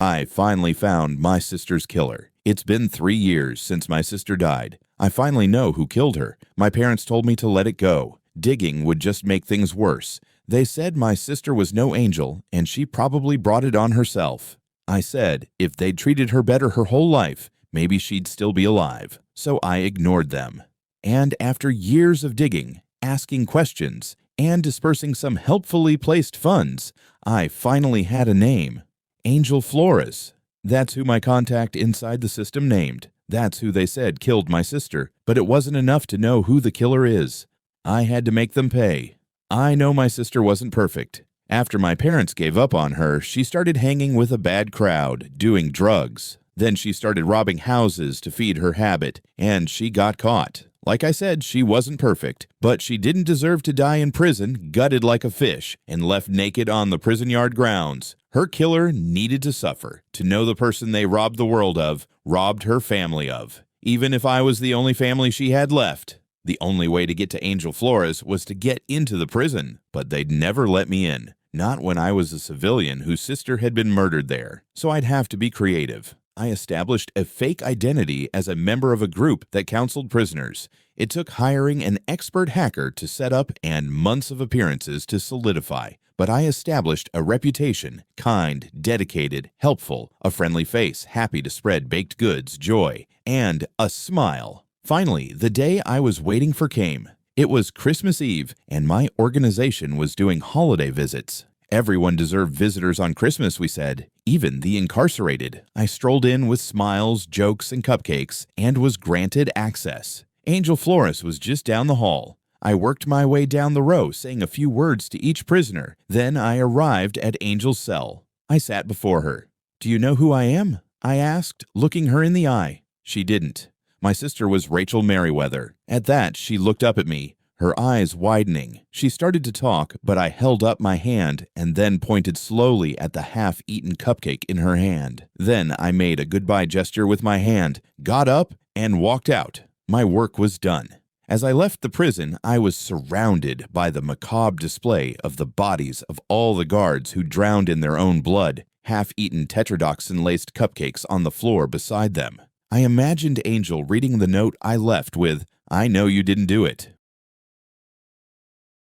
I finally found my sister's killer. It's been 3 years since my sister died. I finally know who killed her. My parents told me to let it go. Digging would just make things worse. They said my sister was no angel, and she probably brought it on herself. I said if they'd treated her better her whole life, maybe she'd still be alive. So I ignored them. And after years of digging, asking questions, and dispersing some helpfully placed funds, I finally had a name. Angel Flores. That's who my contact inside the system named. That's who they said killed my sister, but it wasn't enough to know who the killer is. I had to make them pay. I know my sister wasn't perfect. After my parents gave up on her, she started hanging with a bad crowd, doing drugs. Then she started robbing houses to feed her habit, and she got caught. Like I said, she wasn't perfect, but she didn't deserve to die in prison, gutted like a fish, and left naked on the prison yard grounds. Her killer needed to suffer, to know the person they robbed the world of, robbed her family of. Even if I was the only family she had left. The only way to get to Angel Flores was to get into the prison, but they'd never let me in. Not when I was a civilian whose sister had been murdered there, so I'd have to be creative. I established a fake identity as a member of a group that counseled prisoners. It took hiring an expert hacker to set up and months of appearances to solidify, but I established a reputation, kind, dedicated, helpful, a friendly face, happy to spread baked goods, joy, and a smile. Finally, the day I was waiting for came. It was Christmas Eve, and my organization was doing holiday visits. Everyone deserved visitors on Christmas, we said, even the incarcerated. I strolled in with smiles, jokes, and cupcakes, and was granted access. Angel Flores was just down the hall. I worked my way down the row, saying a few words to each prisoner. Then I arrived at Angel's cell. I sat before her. "Do you know who I am?" I asked, looking her in the eye. She didn't. My sister was Rachel Merriweather. At that, she looked up at me, her eyes widening. She started to talk, but I held up my hand and then pointed slowly at the half-eaten cupcake in her hand. Then I made a goodbye gesture with my hand, got up, and walked out. My work was done. As I left the prison, I was surrounded by the macabre display of the bodies of all the guards who drowned in their own blood, half-eaten tetrodotoxin-laced cupcakes on the floor beside them. I imagined Angel reading the note I left with, "I know you didn't do it,